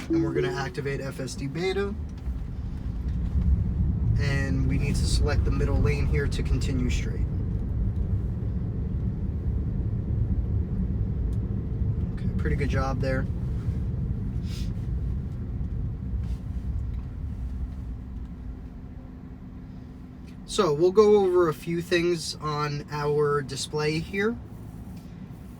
and we're going to activate FSD beta, and we need to select the middle lane here to continue straight. Okay, pretty good job there. So we'll go over a few things on our display here.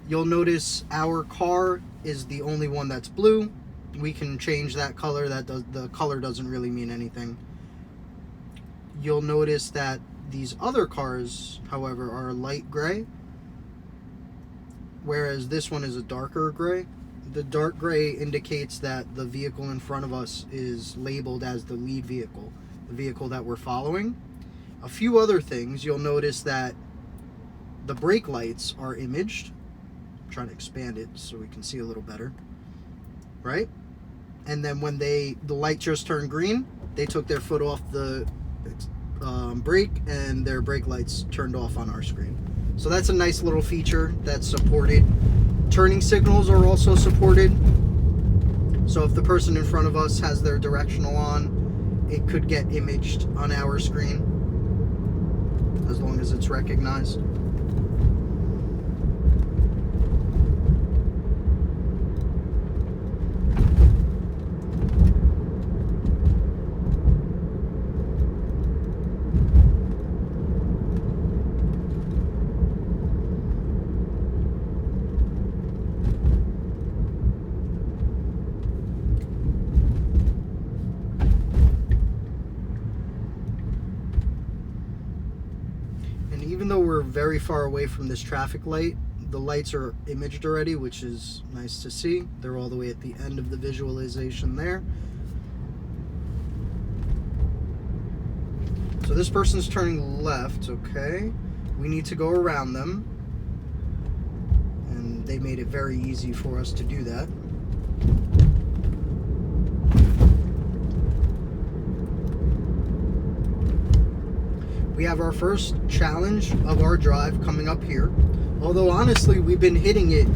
You'll notice our car is the only one that's blue. We can change that color. The color doesn't really mean anything. You'll notice that these other cars, however, are light gray, whereas this one is a darker gray. The dark gray indicates that the vehicle in front of us is labeled as the lead vehicle, the vehicle that we're following. A few other things, you'll notice that the brake lights are imaged. I'm trying to expand it so we can see a little better, right? And then when the light just turned green, they took their foot off the brake and their brake lights turned off on our screen. So that's a nice little feature that's supported. Turning signals are also supported. So if the person in front of us has their directional on, it could get imaged on our screen, as long as it's recognized. Even though we're very far away from this traffic light, the lights are imaged already, which is nice to see. They're all the way at the end of the visualization there. So this person's turning left, okay. We need to go around them, and they made it very easy for us to do that. We have our first challenge of our drive coming up here. Although honestly, we've been hitting it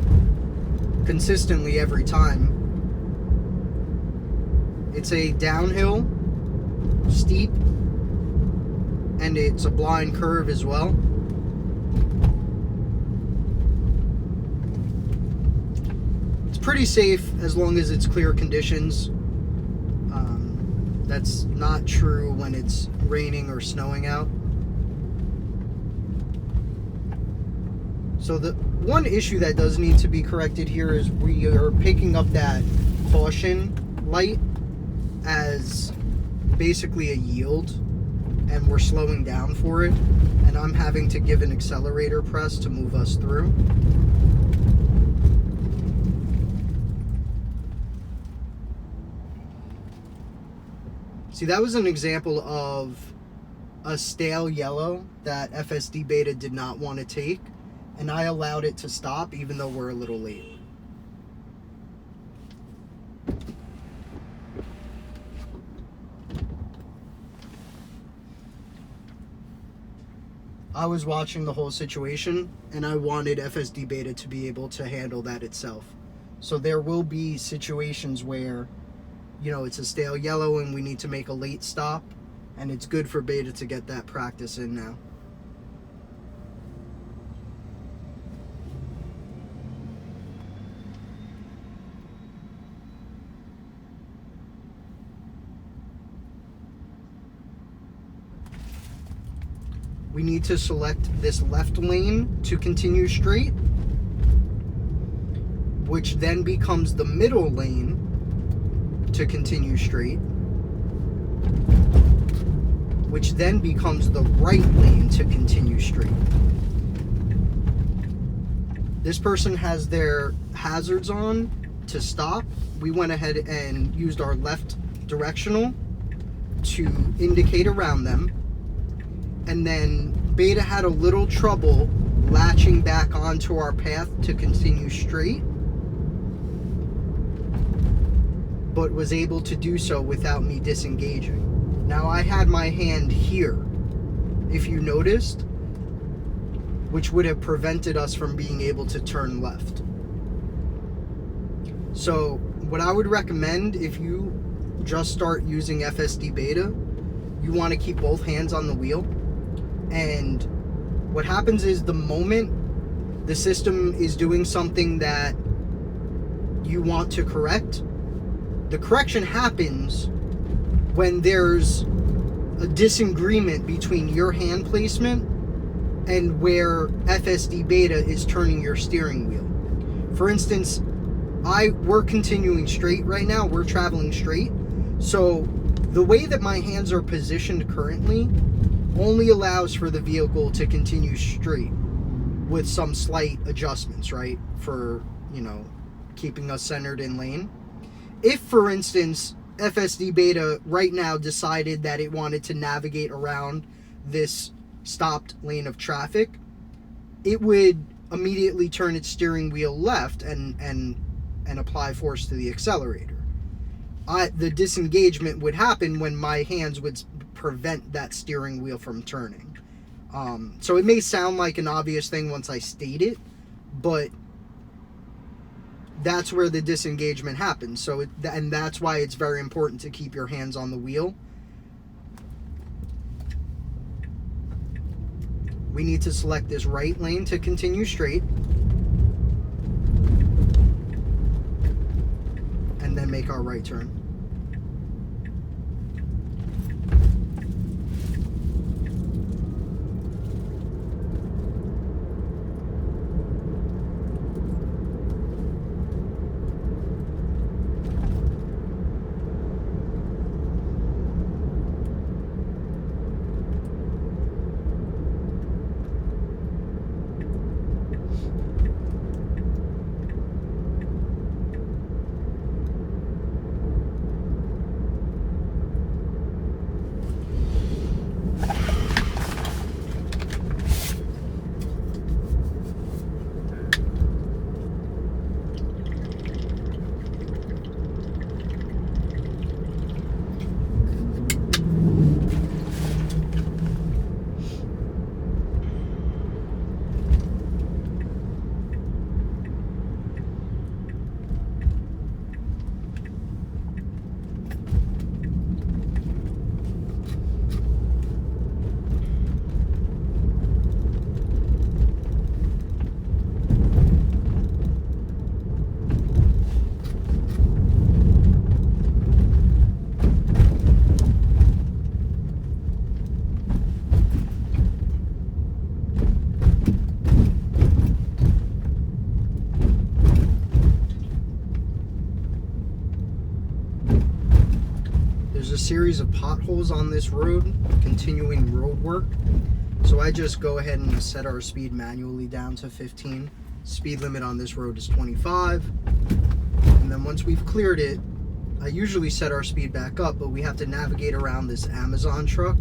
consistently every time. It's a downhill, steep, and it's a blind curve as well. It's pretty safe as long as it's clear conditions. That's not true when it's raining or snowing out. So the one issue that does need to be corrected here is we are picking up that caution light as basically a yield, and we're slowing down for it, and I'm having to give an accelerator press to move us through. See, that was an example of a stale yellow that FSD beta did not want to take, and I allowed it to stop even though we're a little late. I was watching the whole situation, and I wanted FSD beta to be able to handle that itself. So there will be situations where, you know, it's a stale yellow and we need to make a late stop, and it's good for beta to get that practice in now. We need to select this left lane to continue straight, which then becomes the middle lane to continue straight, which then becomes the right lane to continue straight. This person has their hazards on to stop. We went ahead and used our left directional to indicate around them. And then beta had a little trouble latching back onto our path to continue straight, but was able to do so without me disengaging. Now I had my hand here, if you noticed, which would have prevented us from being able to turn left. So what I would recommend, if you just start using FSD beta, you want to keep both hands on the wheel. And what happens is, the moment the system is doing something that you want to correct, the correction happens when there's a disagreement between your hand placement and where FSD beta is turning your steering wheel. For instance, we're continuing straight right now. We're traveling straight. So the way that my hands are positioned currently only allows for the vehicle to continue straight with some slight adjustments, right? For, keeping us centered in lane. If, for instance, FSD beta right now decided that it wanted to navigate around this stopped lane of traffic, it would immediately turn its steering wheel left and apply force to the accelerator. The disengagement would happen when my hands would prevent that steering wheel from turning. So it may sound like an obvious thing once I state it, but that's where the disengagement happens. So and that's why it's very important to keep your hands on the wheel. We need to select this right lane to continue straight, and then make our right turn. There's a series of potholes on this road, continuing road work. So I just go ahead and set our speed manually down to 15. Speed limit on this road is 25. And then once we've cleared it, I usually set our speed back up, but we have to navigate around this Amazon truck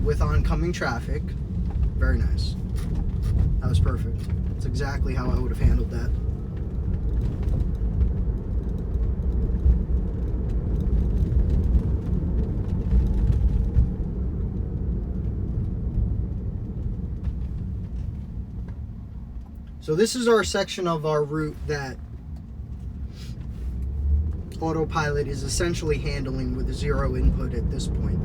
with oncoming traffic. Very nice. That was perfect. That's exactly how I would have handled that. So this is our section of our route that autopilot is essentially handling with zero input at this point.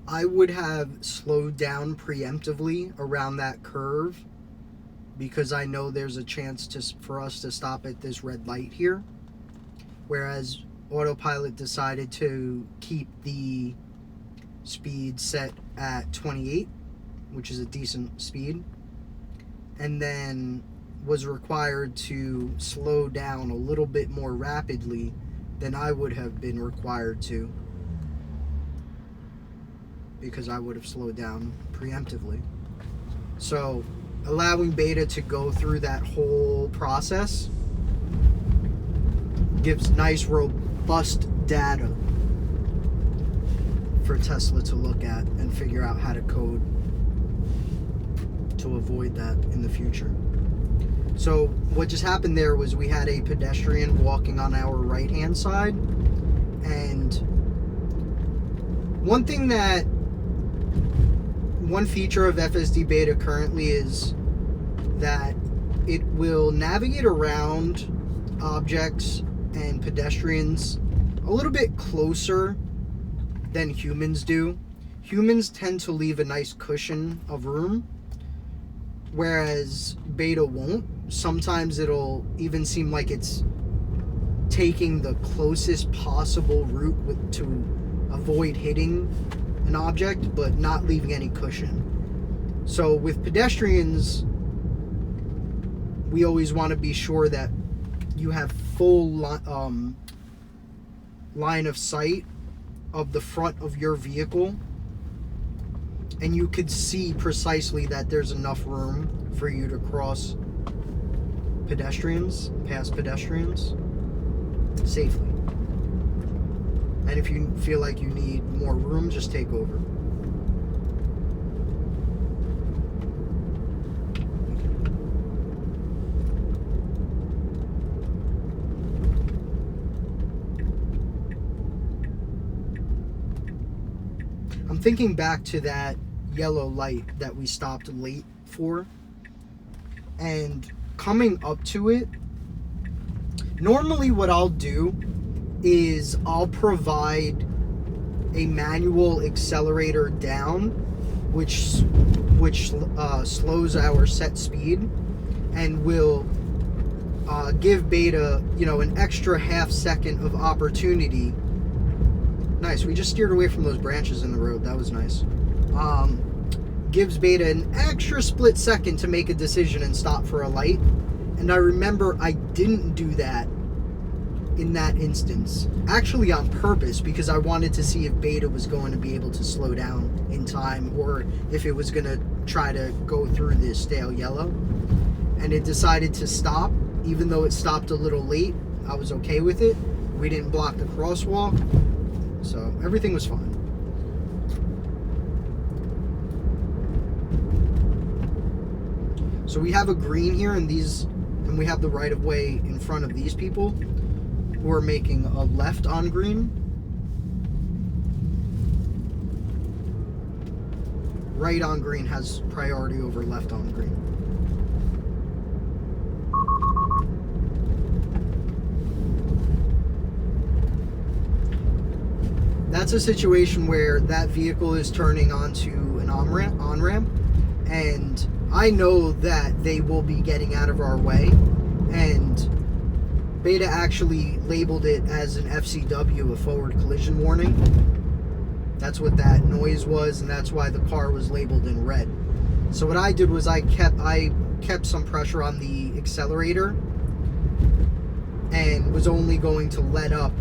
I would have slowed down preemptively around that curve because I know there's a chance for us to stop at this red light here. Whereas autopilot decided to keep the speed set at 28 which is a decent speed, and then was required to slow down a little bit more rapidly than I would have been required to, because I would have slowed down preemptively. So allowing beta to go through that whole process gives nice robust data for Tesla to look at and figure out how to code to avoid that in the future. So what just happened there was we had a pedestrian walking on our right hand side, and one feature of FSD beta currently is that it will navigate around objects and pedestrians a little bit closer than humans do. Humans tend to leave a nice cushion of room, whereas beta won't. Sometimes it'll even seem like it's taking the closest possible route to avoid hitting an object, but not leaving any cushion. So with pedestrians, we always want to be sure that you have full line of sight of the front of your vehicle, and you could see precisely that there's enough room for you to cross past pedestrians safely. And if you feel like you need more room, just take over. I'm thinking back to that yellow light that we stopped late for, and coming up to it, normally what I'll do is I'll provide a manual accelerator down, which slows our set speed, and will give beta, an extra half second of opportunity. Nice, we just steered away from those branches in the road. That was nice. Gives beta an extra split second to make a decision and stop for a light. And I remember I didn't do that in that instance, actually on purpose, because I wanted to see if beta was going to be able to slow down in time, or if it was going to try to go through this stale yellow. And it decided to stop, even though it stopped a little late. I was okay with it. We didn't block the crosswalk, so everything was fine. So we have a green here, and we have the right of way in front of these people who are making a left on green. Right on green has priority over left on green. That's a situation where that vehicle is turning onto an on-ramp, and I know that they will be getting out of our way, and beta actually labeled it as an FCW, a forward collision warning. That's what that noise was, and that's why the car was labeled in red. So what I did was I kept some pressure on the accelerator and was only going to let up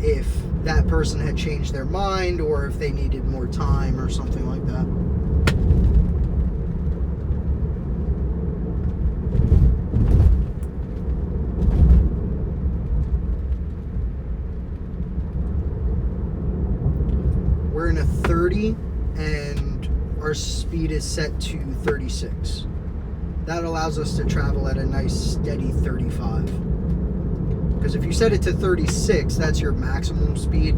if that person had changed their mind, or if they needed more time or something like that. We're in a 30 and our speed is set to 36. That allows us to travel at a nice steady 35. Because if you set it to 36, that's your maximum speed.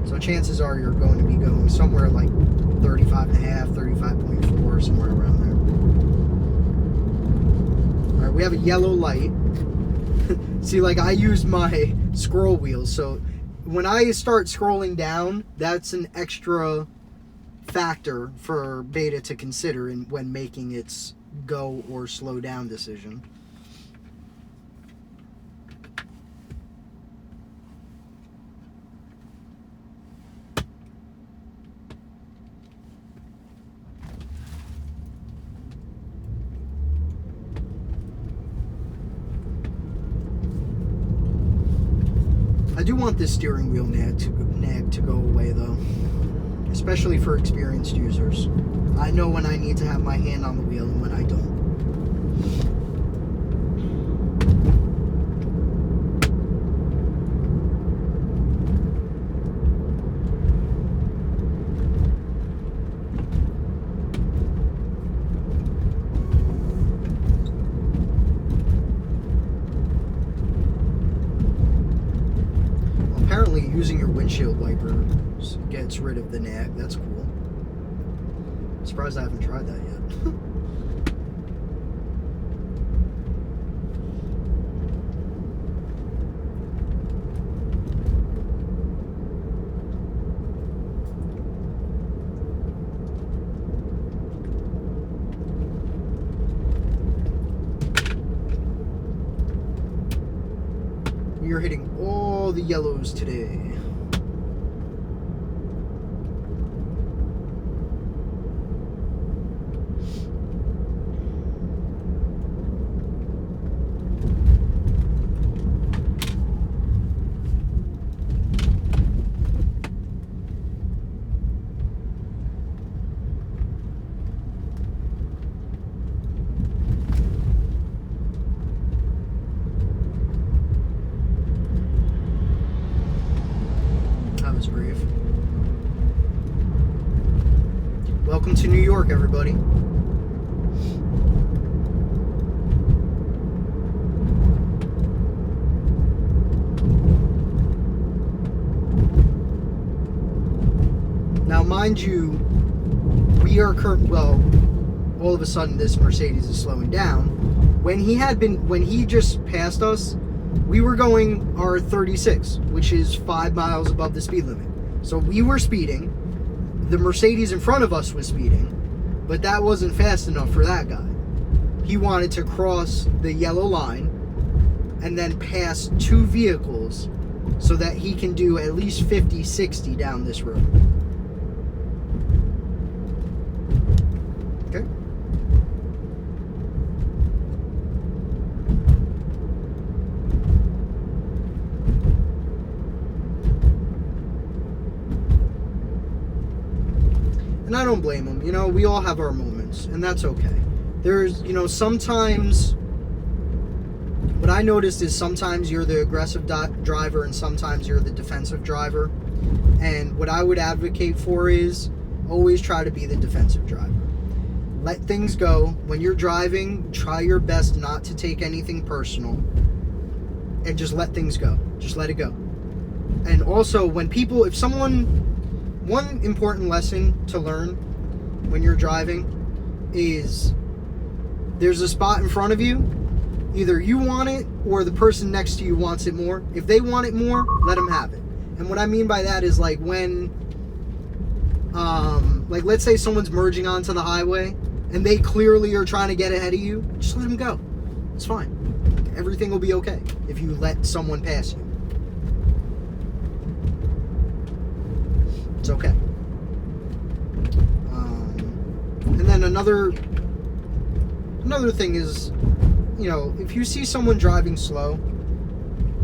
So chances are you're going to be going somewhere like 35.5, 35.4, somewhere around there. All right, we have a yellow light. See, like, I use my scroll wheels, so when I start scrolling down, that's an extra factor for beta to consider when making its go or slow down decision. do want this steering wheel nag to go away, though. Especially for experienced users. I know when I need to have my hand on the wheel and when I don't. Apparently using your windshield wipers gets rid of the nag. That's cool. Surprised I haven't tried that yet. We are hitting all the yellows today. Brief. Welcome to New York, everybody. Now, mind you, we are all of a sudden this Mercedes is slowing down. When he just passed us, we were going our 36, which is 5 miles above the speed limit. So we were speeding. The Mercedes in front of us was speeding, but that wasn't fast enough for that guy. He wanted to cross the yellow line and then pass two vehicles so that he can do at least 50, 60 down this road. Okay? And I don't blame him. You know, we all have our moments, and that's okay. There's, sometimes what I noticed is sometimes you're the aggressive driver and sometimes you're the defensive driver. And what I would advocate for is always try to be the defensive driver. Let things go. When you're driving, try your best not to take anything personal and just let things go. Just let it go. And also, one important lesson to learn when you're driving is there's a spot in front of you. Either you want it or the person next to you wants it more. If they want it more, let them have it. And what I mean by that is like when, let's say someone's merging onto the highway and they clearly are trying to get ahead of you, just let them go. It's fine. Everything will be okay if you let someone pass you. It's okay. And then another thing is, if you see someone driving slow,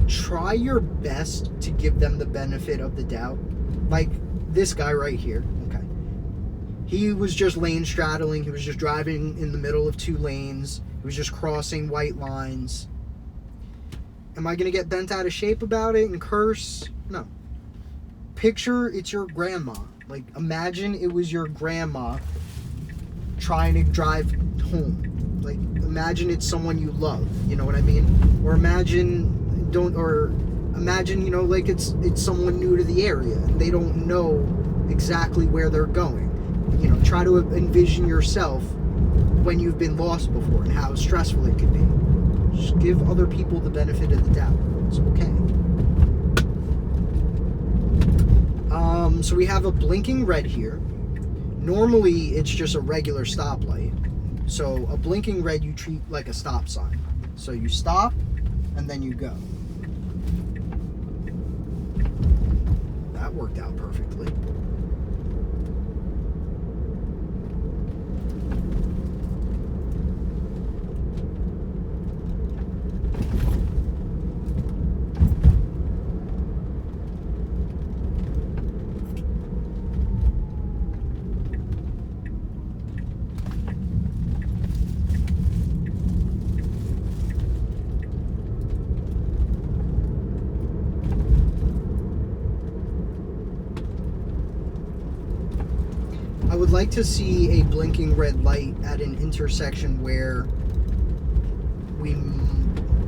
try your best to give them the benefit of the doubt. Like this guy right here, okay. He was just lane straddling. He was just driving in the middle of two lanes. He was just crossing white lines. Am I going to get bent out of shape about it and curse? No. Picture it's your grandma. Like, imagine it was your grandma trying to drive home. Like, imagine it's someone you love. You know what I mean? Or imagine, like it's someone new to the area and they don't know exactly where they're going. Try to envision yourself when you've been lost before and how stressful it could be. Just give other people the benefit of the doubt. It's okay. So we have a blinking red here. Normally, it's just a regular stoplight. So a blinking red you treat like a stop sign. So you stop, and then you go. That worked out perfectly. I would like to see a blinking red light at an intersection where we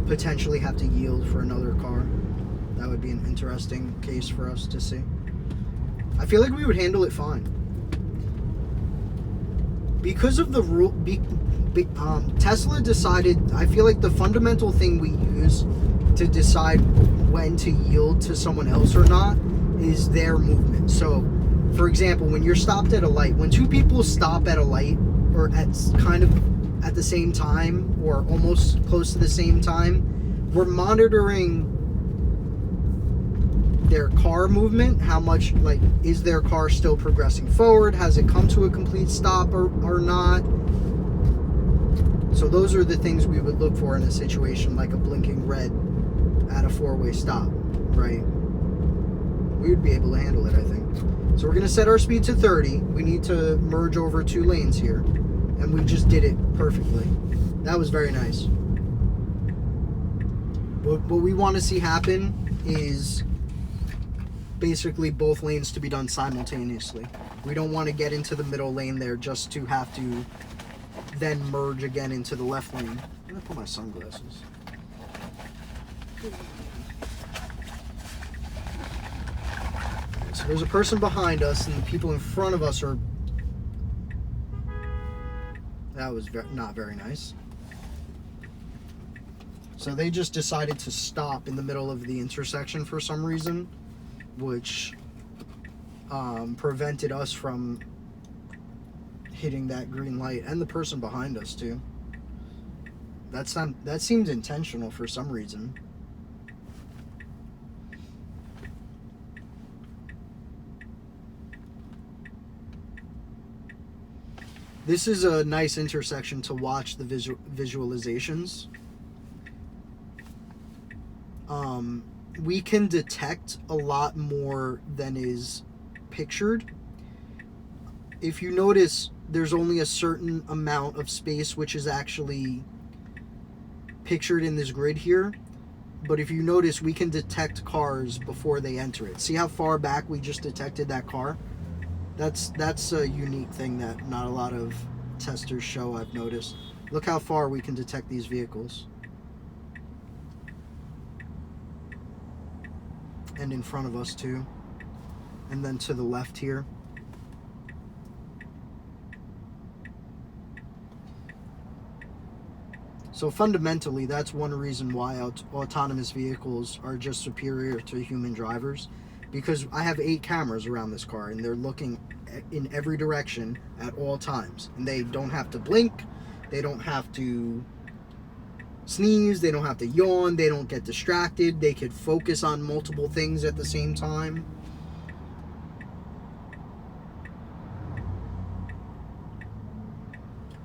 potentially have to yield for another car. That would be an interesting case for us to see. I feel like we would handle it fine. Because of the rule, Tesla decided, I feel like the fundamental thing we use to decide when to yield to someone else or not is their movement. So, for example, when you're stopped at a light, when two people stop at a light or at kind of at the same time or almost close to the same time, we're monitoring their car movement. How much, like, is their car still progressing forward? Has it come to a complete stop or not? So those are the things we would look for in a situation like a blinking red at a four-way stop, right? We would be able to handle it, I think. So we're going to set our speed to 30. We need to merge over 2 lanes here. And we just did it perfectly. That was very nice. What we want to see happen is basically both lanes to be done simultaneously. We don't want to get into the middle lane there just to have to then merge again into the left lane. I'm going to put my sunglasses. So there's a person behind us, and the people in front of us are... That was not very nice. So they just decided to stop in the middle of the intersection for some reason, which prevented us from hitting that green light, and the person behind us too. That seems intentional for some reason. This is a nice intersection to watch the visualizations. We can detect a lot more than is pictured. If you notice, there's only a certain amount of space which is actually pictured in this grid here. But if you notice, we can detect cars before they enter it. See how far back we just detected that car? That's a unique thing that not a lot of testers show, I've noticed. Look how far we can detect these vehicles. And in front of us too. And then to the left here. So fundamentally, that's one reason why autonomous vehicles are just superior to human drivers. Because I have 8 cameras around this car, and they're looking in every direction at all times. And they don't have to blink, they don't have to sneeze, they don't have to yawn, they don't get distracted, they could focus on multiple things at the same time.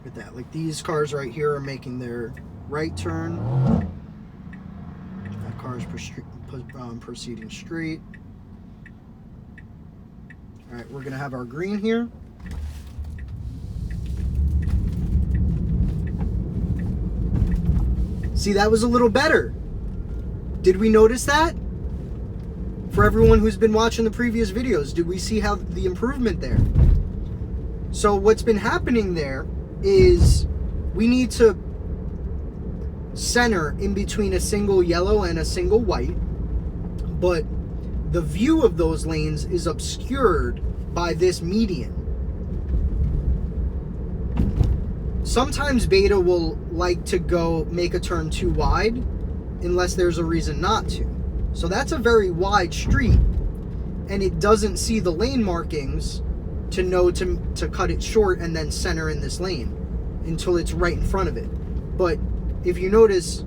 Look at that. Like, these cars right here are making their right turn. That car is proceeding straight. Alright, we're going to have our green here. See, that was a little better. Did we notice that? For everyone who's been watching the previous videos, did we see how the improvement there? So what's been happening there is we need to center in between a single yellow and a single white, but the view of those lanes is obscured by this median. Sometimes beta will like to go make a turn too wide unless there's a reason not to. So that's a very wide street, and it doesn't see the lane markings to know to cut it short and then center in this lane until it's right in front of it. But if you notice,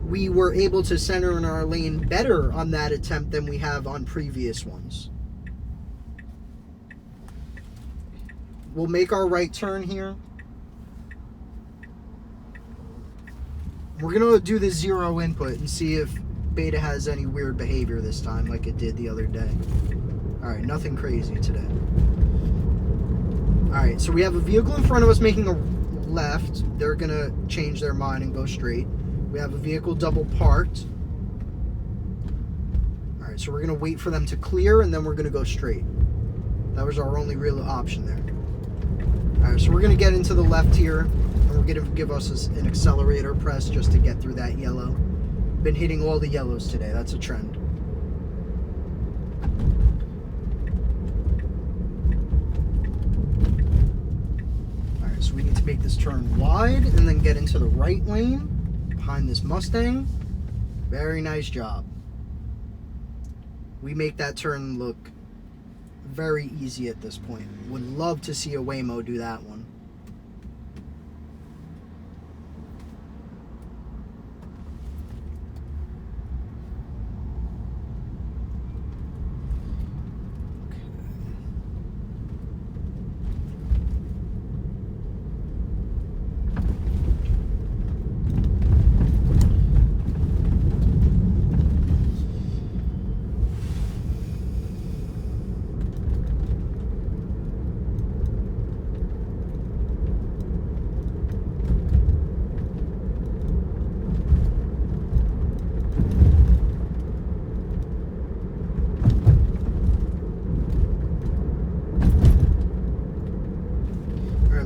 we were able to center in our lane better on that attempt than we have on previous ones. We'll make our right turn here. We're going to do the 0 input and see if beta has any weird behavior this time like it did the other day. Alright, nothing crazy today. Alright, so we have a vehicle in front of us making a left. They're going to change their mind and go straight. We have a vehicle double parked. Alright, so we're going to wait for them to clear, and then we're going to go straight. That was our only real option there. Alright, so we're going to get into the left here, and we're going to give us an accelerator press just to get through that yellow. Been hitting all the yellows today. That's a trend. Alright, so we need to make this turn wide and then get into the right lane behind this Mustang. Very nice job. We make that turn look very easy at this point. Would love to see a Waymo do that one.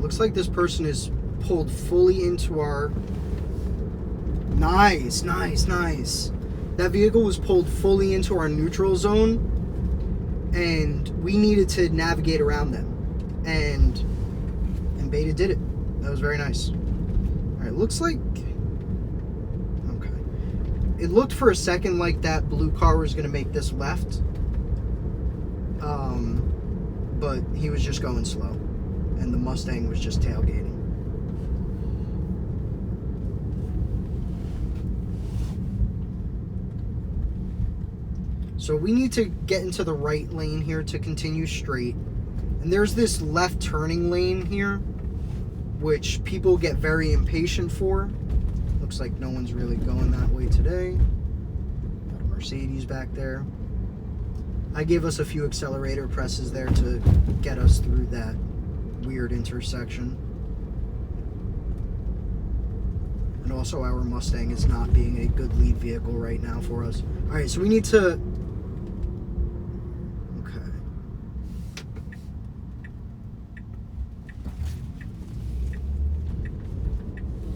Looks like this person is pulled fully into our... Nice. That vehicle was pulled fully into our neutral zone, and we needed to navigate around them. And Beta did it. That was very nice. Alright, looks like... Okay. It looked for a second like that blue car was going to make this left. But he was just going slow. And the Mustang was just tailgating. So we need to get into the right lane here to continue straight. And there's this left turning lane here, which people get very impatient for. Looks like no one's really going that way today. Got a Mercedes back there. I gave us a few accelerator presses there to get us through that weird intersection. And also our Mustang is not being a good lead vehicle right now for us. Alright, so we need to... Okay.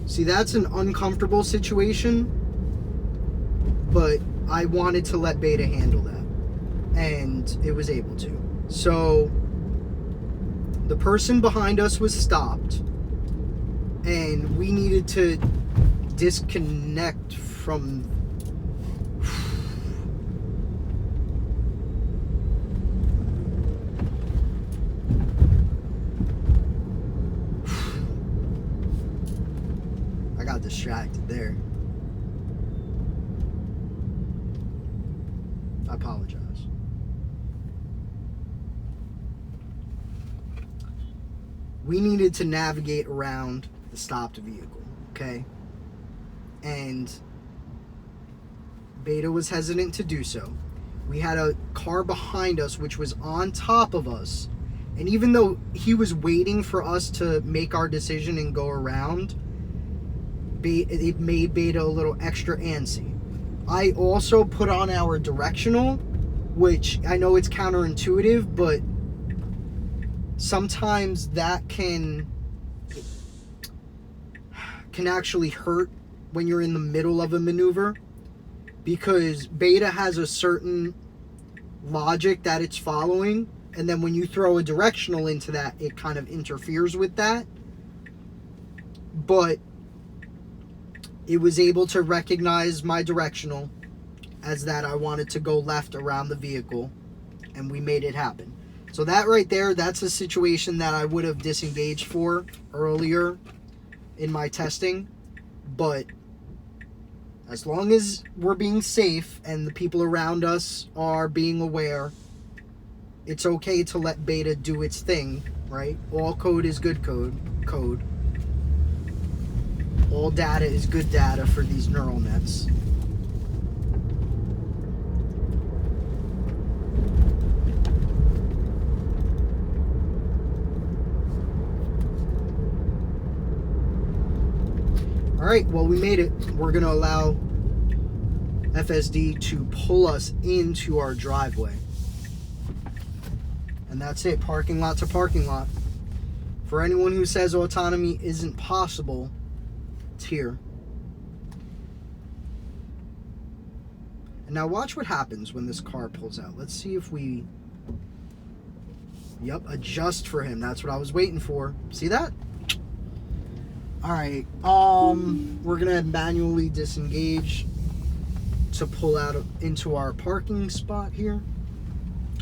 See, that's an uncomfortable situation, but I wanted to let Beta handle that. And it was able to. So the person behind us was stopped, and we needed to disconnect from... I got distracted there. I apologize. We needed to navigate around the stopped vehicle, okay? And Beta was hesitant to do so. We had a car behind us which was on top of us, and even though he was waiting for us to make our decision and go around, it made Beta a little extra antsy. I also put on our directional, which I know it's counterintuitive, but sometimes that can actually hurt when you're in the middle of a maneuver, because Beta has a certain logic that it's following, and then when you throw a directional into that, it kind of interferes with that. But it was able to recognize my directional as that I wanted to go left around the vehicle, and we made it happen. So that right there, that's a situation that I would have disengaged for earlier in my testing. But as long as we're being safe and the people around us are being aware, it's okay to let Beta do its thing, right? All code is good code. All data is good data for these neural nets. Alright, well, we made it. We're going to allow FSD to pull us into our driveway. And that's it. Parking lot to parking lot. For anyone who says autonomy isn't possible, it's here. And now watch what happens when this car pulls out. Let's see if we... Yep, adjust for him. That's what I was waiting for. See that? Alright, we're gonna manually disengage to pull out into our parking spot here.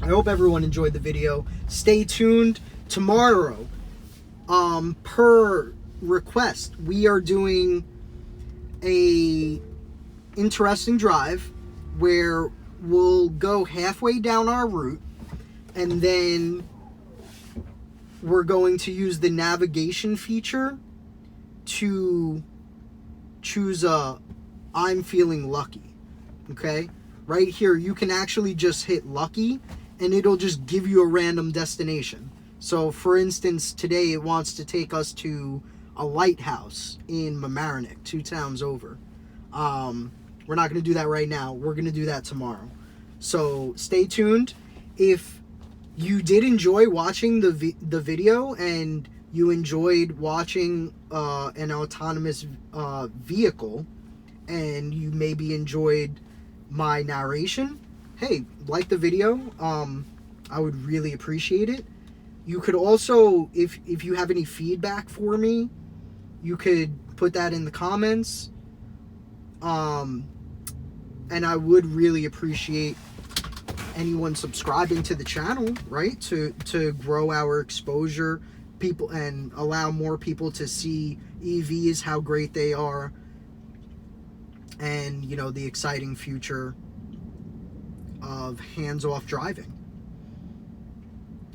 I hope everyone enjoyed the video. Stay tuned. Tomorrow, per request, we are doing a interesting drive where we'll go halfway down our route, and then we're going to use the navigation feature to choose a I'm feeling lucky. Okay? Right here, you can actually just hit lucky, and it'll just give you a random destination. So, for instance, today it wants to take us to a lighthouse in Mamaroneck, 2 towns over. We're not going to do that right now. We're going to do that tomorrow. So, stay tuned. If you did enjoy watching the video and you enjoyed watching an autonomous vehicle, and you maybe enjoyed my narration, hey, like the video. I would really appreciate it. You could also, if you have any feedback for me, you could put that in the comments. And I would really appreciate anyone subscribing to the channel, right? To grow our exposure, people, and allow more people to see EVs, how great they are, and, you know, the exciting future of hands-off driving.